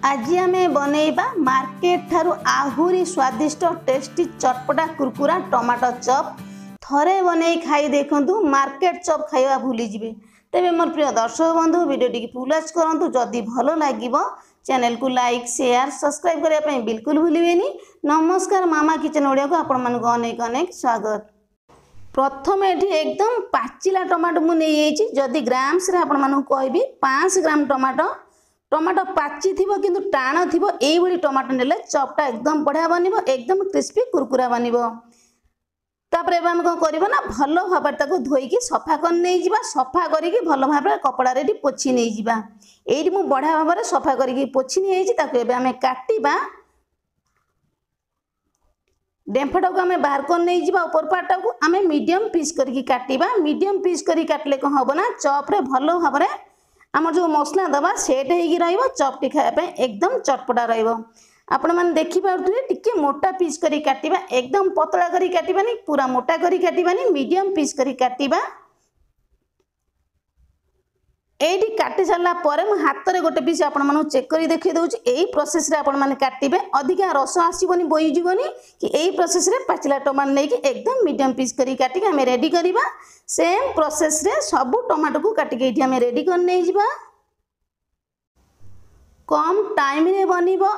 आज आम बनइबा मार्केट ठारू आहुरी स्वादिष्ट टेस्टी चटपटा कुरकुरा टमाटो चप थरे बनई खाई देखु मार्केट चप खाइबा भूली जिवे। तेबे मोर प्रिय दर्शक बंधु वीडियो पुलाच करंतु जदि भलो लागिबो चैनल को लाइक शेयर सब्सक्राइब करने पे बिल्कुल भूलिबेनी। नमस्कार मामा किचन ओडिया को आपण मानक अनेक अनेक स्वागत। प्रथम एठी एकदम पाचिला टमाटो मु नहीं जदि ग्राम्स रे आपण मानक कहबी 5 ग्राम टमाटो पाची थिबो किंतु टाण थिबो एई भली टमाटो नेले चपटा एकदम बढ़िया बनिबो एकदम क्रिस्पी कुरकुरा बनिबो। तापर एबा हम कोन करबो ना भलो भाबे ताको धोईकी सफा कर नै जिबा सफा करिकी भलो भाबे कपड़ा रे पोछि नै जिबा। एई मु बढ़िया भाबे सफा करिकी पोछि नै छि ताको एबे हमें काटिबा डेम्फटा को हमें बाहर कर नहीं जिबा ऊपर पार्टा को हमें मीडियम पीस करके काटिबा। मीडियम पीस करी काटले को हबो ना चप रे भलो भाबरे आमर जो मसला दबा सेट हेगी रहइबो चपटी खाया पे एकदम चटपटा रहइबो। आपण माने देखि पाउथि टिके मोटा पीस करी काटिबा एकदम पतला करी काटिबानी पूरा मोटा करी काटिबानी मीडियम पीस करी काटिबा। एडी काटी सारला परे मु हाथ रे गोटे पीस आपण मानु चेक करी देखि दउची एई प्रोसेस रे आपण माने काटिबे अधिका रस आसीबोनी बोई जीवोनी कि एई प्रोसेस रे पाचिला टमाटो नै कि एकदम मीडियम पीस करी काटी हमें रेडी करिबा। सेम प्रोसेस रे सब टमाटो को काटी के एठी हमें रेडी कर नै जिबा। कम टाइम रे बनिबो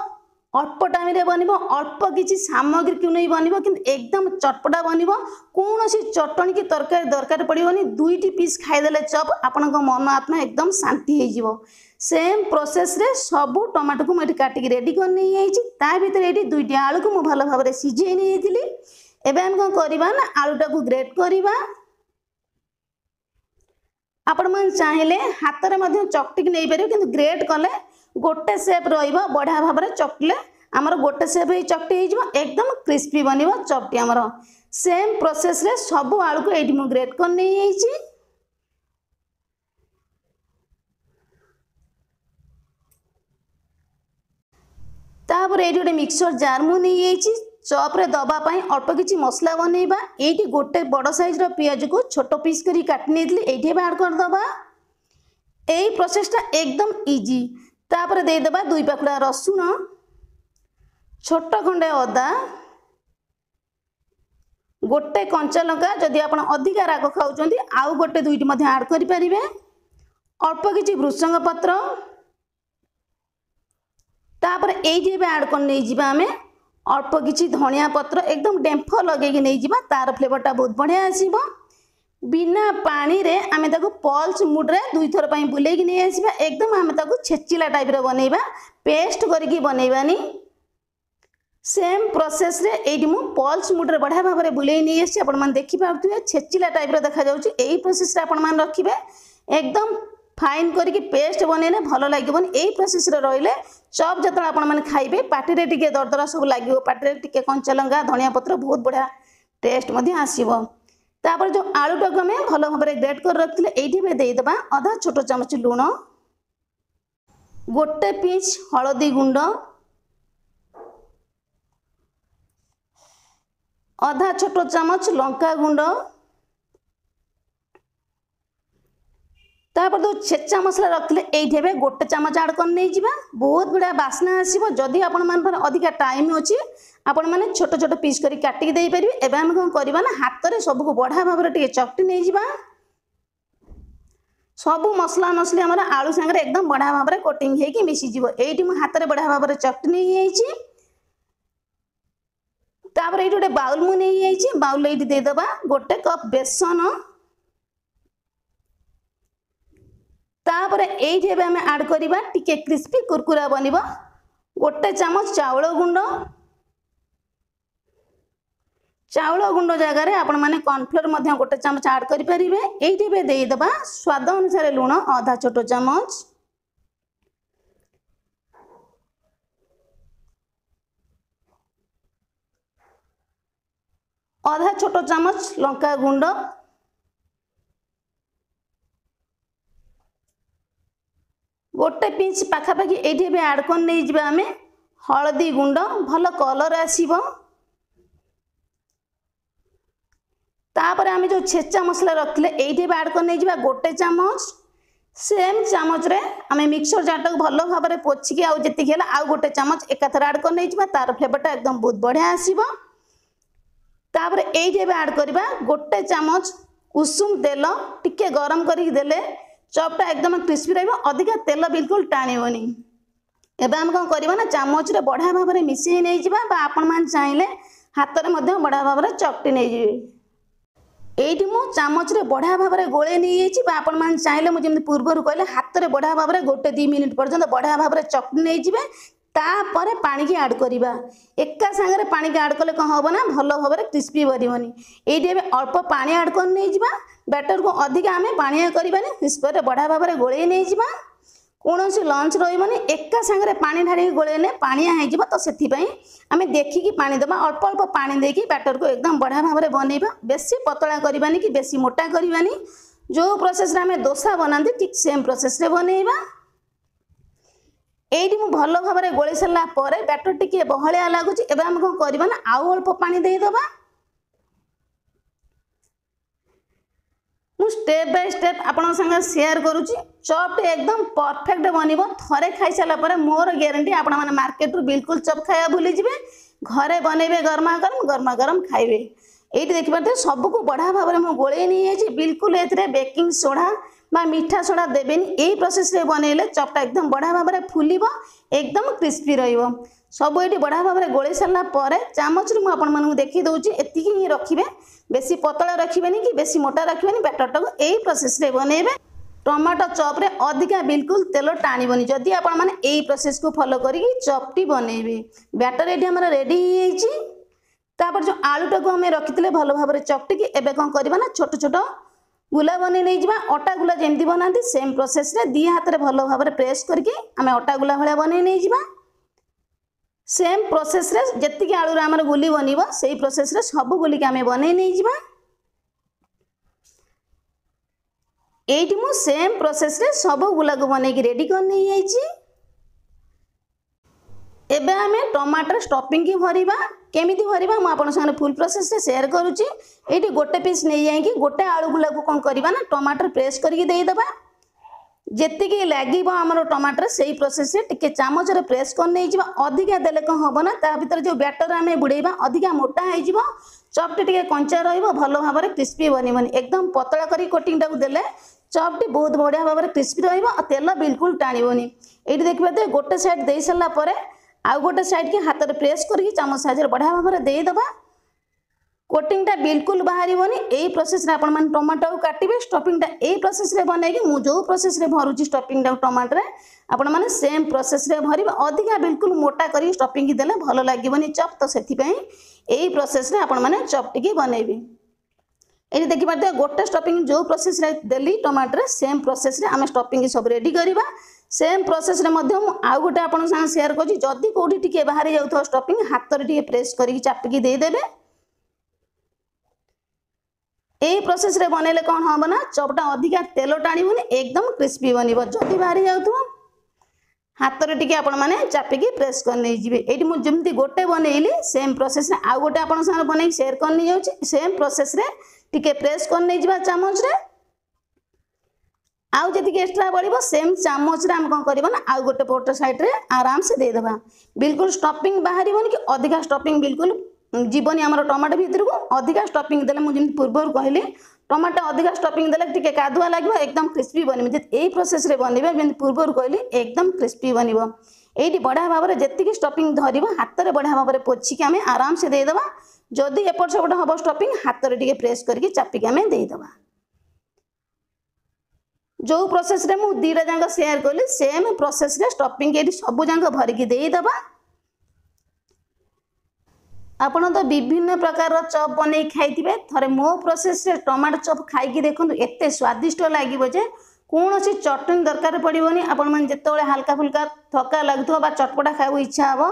अल्प टाइम रे बनिबो अल्प किछि सामग्री क्यों नहीं बनिबो किंतु एकदम चटपटा बनिबो। कोनोसी चटणी की तरकारी दरकार पड़िबोनी दुईटी पीस खाइदेले चप आपनक मन आत्मा एकदम शांति हो जिवो। सेम प्रोसेस रे सब टमाटो को मैं काटिक रेडी कर नहीं आइछि ता भीतर एठी दुईटी आलू को मु भलो भाबरे सिझेई नहीं आइथिली। एबे हम कोन करबा ना आलूटा को ग्रेट करबा। आपण मन चाहिले हाथ रे मध्य चकटिक नहीं परियो किंतु ग्रेट कले गोटे शेप रहिबो बढ़िया भाबरे चकले हमर गोटे शेप हे चकटी हे जिवो एकदम क्रिस्पी बनिबो चपटी हमर। सेम प्रोसेस रे सब आलू को एठी मु ग्रेट कर नहीं आइछि। तापर एठी गोटे मिक्सर जार मु नहीं आइछि चप रे दबा पई अल्प किछि मसला बनेबा। एठी गोटे बड़ साइज रो पियाज को छोटो पीस करी काटि नेतली एठी ऐड कर दबा। एई प्रोसेसटा एकदम इजी। तापर दे दबा 2 पाखुड़ा रसुन छोट खंडे अदा गोटे कंचा लंका जदि आपण अधिका राग खाउचंदी आउ गोटे दुईटी मध्ये ऐड करि परिबे। अल्प किछि भृषंग पत्र तापर एठी बे ऐड कर नै जिबा हमें अल्प किछि धनिया पत्र एकदम डेम्फ लगे कि नहीं जिबा तार फ्लेवरटा बहुत बढ़िया आसीबो। बिना पानी रे आमे ताको पल्स मूड रे दुई थर पई बुले कि नहीं आसीबा एकदम आमे ताको छेचिला टाइप रे बनेबा पेस्ट करके बनेबानी। सेम प्रोसेस रे एडी मु पल्स मूड रे बढ़िया भाबरे बुले नहीं आसी आपण मान देखि पाउथुए छेचिला टाइप रे देखा जाउची। एई प्रोसेस रे आपण मान रखिबे एकदम फाइन करके पेस्ट बनेले भलो लागिबोनी। एई प्रोसेस रे रहिले चप जतरा आपण माने खाइबे पाटी रे टिके दरदरा सब लागिबो पाटी रे टिके कंचा लंका धनिया पत्र बहुत बढ़िया टेस्ट मध्ये आसीबो। तापर जो आलू टक हमें भलो भाबरे ग्रेट कर रखिले एठी में देई दबा आधा छोटो चमच लूण गोटे पिंच हळदी गुंड आधा छोटो चमच लंका गुंड तापर जो छेचा मसला रखले एठी में गोटे चमच ऐड कर नै जिबा बहुत बढ़िया बास्ना आसीबो। जदि आपण मान पर अधिका टाइम अछि आपण माने छोट छोट पीस करी काटि के देई परिबे। एबे हम कोन करबा ना हाथ रे सब को बढ़िया भाबरे टिके चकटी नै जिबा। सब मसला मसली हमर आलू संगे एकदम बढ़िया भाबरे कोटिंग हे कि मिसी जिवो। एठी मु हाथ रे बढ़िया भाबरे चकटी नै आइछि। तापर एठी गोटे बाउल मु नै आइछि बाउल एठी दे दबा गोटे कप बेसन तापर एठी एबे हम ऐड करबा टिके क्रिस्पी कुरकुरा बनिबो गोटे चमच चाउल गुंड जगह रे आपण माने कॉर्नफ्लोर मध्य गोटे चमच ऐड करि परिबे। एठी बे देई दबा स्वाद अनुसार लूण आधा छोटो चमच आधा छोटो चमच लंका गुंड गोटे पिंच पाखापाखि एठी बे ऐड कर नै जिबा हमें हळदी गुंड भलो कलर आसीबो। तापर आमे जो छेचा मसला रखले एठी बे ऐड कर नै जिबा गोटे चमच सेम चामच रे आम मिक्सर जार टाक भल भाव में पोछिकी आउ जी है आउ गोटे चामच एकाथर आड कर नहीं तार फ्लेवरटा एकदम बहुत बढ़िया आसब। तापर ये आड करवा गोटे चामच उषुम तेल टिके गरम करके देले चपटा एकदम क्रिस्पी रही अधिका तेल बिल्कुल टाणीबनी। एबे हम कौन करवा ना चामच रे बढ़िया भाव में मिसई नहीं जावा आपण मान चाहिए हाथ में बढ़िया भाव में चकटी नहीं जाए। एठी मु चामच रे बढ़िया भाव में गोले नहीं आपण मान चाहिए मुझे पूर्वर कहले हाथ में बढ़िया भाव में गोटे 2 मिनिट पर्यंत बढ़िया भाव में चकटी नहीं जाए। तापर पानी की ऐड करवा एका सांगे पानी की ऐड कले कौन हम ना भल भाव में क्रिस्पी बननी। ये अल्प पानी ऐड कर नहीं जावा बैटर को अधिक आम पानिया करवानी हिस्पर बढ़िया भाव में गोले नहीं जावा कौन लंच रही एका सांगे पानी ढाड़ी गोलेने पानिया हो तो से आम देखिकी पानी देवा अल्प अल्प पानी देकी बैटर को एकदम बढ़िया भाव में बनइबा बेसी पतला करवानी कि बेसी मोटा करवानी। जो प्रोसेस आम डोसा बनाती ठीक सेम प्रोसेस रे बनइबा। एठी मु भल भाव में गोली सारा पर बैटर टिके बहलिया लगुच एबे हम कौन करवा ना आउ अल्प पानी देदबा। मु स्टेप बाय स्टेप आपण संगे शेयर करूची चप एकदम परफेक्ट बनिबो। थरे खाई सारा पर मोर ग्यारंटी आपण माने मार्केट रु बिल्कुल चप खाया भूली जिवे घरे बनइबे गरमा गरम खाइबे। एठी देखि पाते सब को बढ़िया भाव में गोले नहीं है बिल्कुल एथरे बेकिंग सोडा बा मीठा सोडा देबेनी। यही प्रोसेस रे बनइले चपटा एकदम बढ़िया भाव में फुलिबो एकदम क्रिस्पी रहिबो। सब ये बढ़िया भाव में गोले सारा पर चामच रे आपण मानू देखि दउची एतिकी ही रखिबे बेसी पतला रखिबेनी कि बेसी मोटा रखिबेनी बैटर टाको यही प्रोसेस रे बनइबे। टमाटो चप रे अधिका बिल्कुल तेल टाणीबनी जदि आपण माने यही प्रोसेस को फॉलो करिकी चपटी बनइबे। बैटर एठी हमर रेडी हो जाइछि। तापर जो आलू टाको हमें रखिथिले भल भाव में चकटिकी एबे कोन करबा ना छोट छोट गुला बने नहीं जावा अटा गुला जेमती बनाती सेम प्रोसेस रे दी हाथ रे भल भाव में प्रेस करके आम अटा गुला भाया बने नहीं जावा। सेम प्रोसेस रे जत्तिकी आलू रे हमर गुली बनिबो सेही प्रोसेस रे सब गुली के आम बने नहीं जावा। एठी मु सेम प्रोसेस रे सब गुला को बने की रेडी कर नहीं आइछि। एबे आमे टमाटर स्टफिंग की भरिबा केमिति भरिबा मु आपन संगे फुल प्रोसेस रे शेयर करूची। एठी गोटे पीस नहीं जाइकी गोटे आलू गुला को कोन करबा ना टमाटर प्रेस करके देई दबा जेतिकी लागिबो हमरो टमाटर सेही प्रोसेस रे टिके चामच रे प्रेस कर नहीं जिबा अधिका देले कोन होबो ना ता भीतर जो बैटर आमे बुड़ेबा अधिका मोटा हो जिवो चपटी टिके कंचा रहिबो भलो भाव में क्रिस्पी बनिबनी। एकदम पतला करी कोटिंग टाକୁ देले चपटी बहुत बढ़िया भाव में क्रिस्पी रहिबो आ तेल बिल्कुल टाणीबनी। एठी देखबे गोटे साइड देई सला परे आउ गोटे साइड के हाथ में प्रेस करके चामच साइज बढ़िया भाव में देदबा कोटिंगटा बिल्कुल बाहरबनी। यही प्रोसेस रे आपण माने टमाटो को काटिबे स्टफिंगटा यही प्रोसेस रे बनेगी मु जो प्रोसेस रे भरुची स्टफिंगटा टमाटर रे आपण माने सेम प्रोसेस रे भरिबे अधिका बिल्कुल मोटा करी स्टफिंग की देले भलो लागीबनी चप तो सेथि पई यही प्रोसेस रे आपण माने चप टिकी बनेबी। एठी देखि पाते गोटे स्टफिंग जो प्रोसेस रे देली टमाटर रे सेम प्रोसेस रे आमे स्टफिंग सब रेडी करिबा। सेम प्रोसेस रे मध्य आउ गोटे आपण संग शेयर करछि जदि कोठी टिके बाहर जाउथो स्टफिंग हाथ रे टिके प्रेस करके चापिकी दे देबे। यही प्रोसेस रे बनेले कौन हम ना चपटा अधिका तेल टाणीबनी एकदम क्रिस्पी बनिबो। जदि बाहर जाउथो हाथ रे टिके आपण माने चापिकी प्रेस कर नै जिवे। एठी मु जेमति गोटे बनेइली सेम प्रोसेस रे आउ गोटे आपण संग बनै शेयर कर नै जाउछि सेम प्रोसेस रे टिके प्रेस कर नै जिबा चामच रे आउ जति एक्स्ट्रा बढ़िबो सेम चामच रे हम कोन करबा ना आउ गोटे पोट साइड रे आराम से दे देबा। बिल्कुल स्टफिंग बाहरिबनी कि अधिका स्टफिंग बिल्कुल जीवनी आमर टमाटो भीतर को अधिका स्टफिंग देले मुझे पूर्व कहली टमाटो अधिका स्टफिंग देले टिके कादुआ लगे एकदम क्रिस्पी बनबे। यही प्रोसेस रे बनबे जेमति पूर्व कहली एकदम क्रिस्पी बनबो। एठी बढ़िया भाव में जेतिकी स्टफिंग धरिबो हाथ रे बढ़िया भाव में पोछिकी आमे आराम से दे देबा। जदि एपट सेपट हबो स्टफिंग हाथ रे टिके प्रेस करके चापिकी आमे दे देबा। जो प्रोसेस रे मु दीटा जांग शेयर कली सेम प्रोसेस रे स्टफिंग एठी सब जांग भरिकी दे देबा। आपण तो विभिन्न प्रकार चप बनै खाइथिबे थरे मो प्रोसेस रे टमाटो चप खाइकी देखंतु एते स्वादिष्ट लागिबो जे कोनोसी चटनी दरकार पड़िबोनी। आपण मन जेतेबेले हल्का फुल्का थका लागथो बा चटपटा खाइबो इच्छा हबो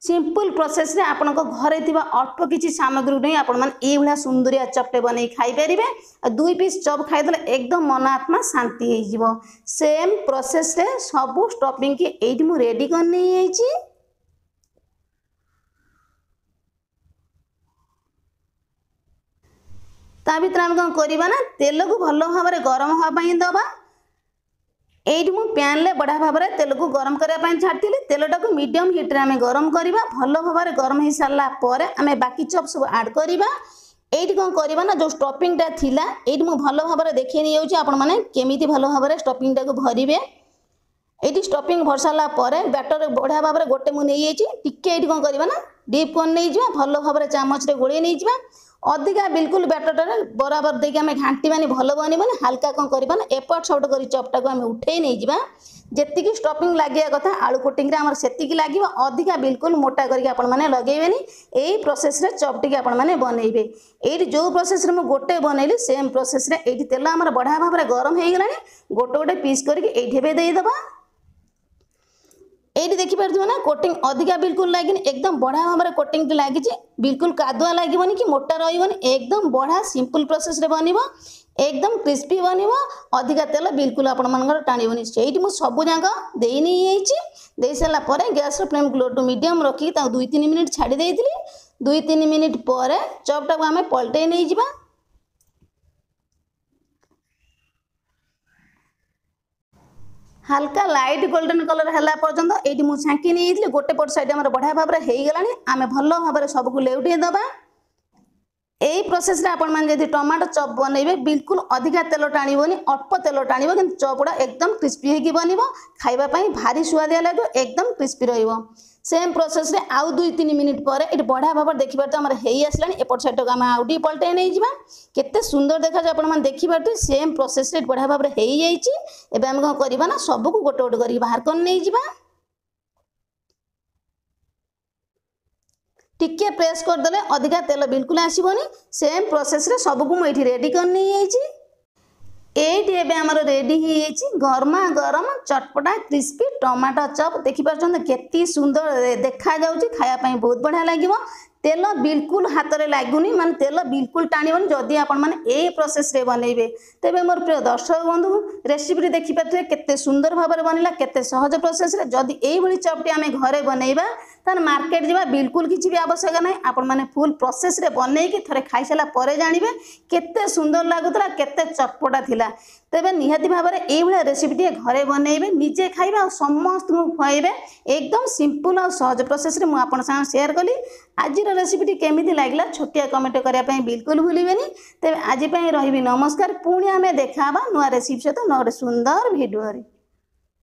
सिंपल प्रोसेस रे आपण को घरे थिबा अल्प किछि सामग्री नै आपण मन ए भला सुंदरिया चपटे बनै खाइ परिबे। दुई पीस चप खाइदले एकदम मन आत्मा शांति हे जिवो। सेम प्रोसेस रे सब स्टफिंग के एठी मु रेडी कर नै आइछि। ता भीतर आम कौन करवा ना तेल को भल भाव में गरम हाँपाई दबा एइठी मु पैन ले बढ़िया भाव में तेल को गरम करने छाड़ी तेलटा को मीडियम हिट्रे आम गरम करवा भल भाव में गरम हो सारा आम बाकी चप सब आड करवा। एइठी कौन करवा ना जो स्टफिंगटा थिला एइठी मु भल भाव में देखी नहीं जाऊँ आपण मैंने केमिति भल भाव में स्टफिंगटा को भरवे। ये स्टफिंग भर सारा बैटर बढ़िया भाव में गोटे मुझे टिके कौन करवा ना डीप कौन नहीं जा भल भाव में चामच गोड़े नहीं जा अधिका बिल्कुल बैटर बराबर देके आम घाटीबानी भल बनबनी हाल्का कौन करवा ना एपट सपट कर चपटा को आम उठे नहीं जा जी स्टफिंग लगे कथा आलू कोटिंग से लगे अधिका बिल्कुल मोटा करके लगेबेनी यही प्रोसेस रे चपटी आपण मैंने बनइबे। ये जो प्रोसेस रे मु गोटे बनइली सेम प्रोसेस रे ये तेल आमर बढ़िया भाव में गरम हो गलानी गोटे गोटे पीस करके ये देदेबा। ये देखिपे ना कोटिंग अधिका बिल्कुल लगे एकदम बढ़िया भाव में कोटिंग लगी बिल्कुल कादुआ लगभग कि मोटा रही एकदम बढ़िया सिंपल प्रोसेस रे बन एकदम क्रिस्पी बन अधिका तेल बिल्कुल आपण टाणबनी से सबू जाक दे नहीं दे सारापर gas flame low to medium रखी 2-3 मिनिट छाड़ी देती 2-3 मिनिट पर चपटा को आम पलटे नहीं जा। हल्का लाइट गोल्डन कलर है पर्यंत ये मुझे छांकी नहीं गोटे पट साइड आम बढ़िया भाव में हो गलानी आम भल भाव में सबको लेउटे दबा। यही प्रोसेस रे आपण मैंने जब टमाटो चप बनइबे बिल्कुल अधिका तेल टाणबनी अल्प तेल टाणब कि चपड़ा एकदम क्रिस्पी होगी बन खावाई भारी सुआदिया लगे एकदम क्रिस्पी रही। सेम प्रोसेस रे आउ 2-3 मिनिट पर ये बढ़िया भाव में देखिए तो आम आसला एपट साइड को आम आउटी पलटे नहीं जा केते सुंदर देखा आप देखिए सेम प्रोसेस रे बढ़िया भाव में हो जाए। आम कौन करवा ना सबको गोटे गोटे कर बाहर कर नहीं जा टिके प्रेस करदे अधिका तेल बिल्कुल आसबनी सेम प्रोसेस रे सबको मुझे रेडी कर नहीं ये आमर रेडी हो गरमा गरम चटपटा क्रिस्पी टमाटो चप देखिए केती सुंदर देखा जाऊँगी खायापाई बहुत बढ़िया लगे तेल बिल्कुल हाथ में लगुनि माने तेल बिल्कुल टाणबनी जदि आपण मैंने यही प्रोसेस रे बनइबे। तेबे मोर प्रिय दर्शक बंधु रेसिपी देखिपे केते सुंदर भाव में बनला केते सहज प्रोसेस रे जदि यही चपटी आम घरे बनइबा तार मार्केट जा बिल्कुल किसी भी आवश्यक ना आपण मैंने फुल प्रोसेस रे बनईकी थरे खाई सारा पर जानिबे केते सुंदर लागुतला केते चटपटा थिला। तेबे निहाती भाव में यही रेसिपी घरे बनइबे निजे खाइबे और समस्त खुआइबे एकदम सिंपल और सहज प्रोसेस रे मु आपण संग शेयर कली। आज रेसिपी केमिति लागला छोटिया कमेंट करने बिल्कुल भूलिबेनी। तेबे आज रही नमस्कार पुणी आम देखा नुआ रेसिपी सहित नौ सुंदर भिडियो।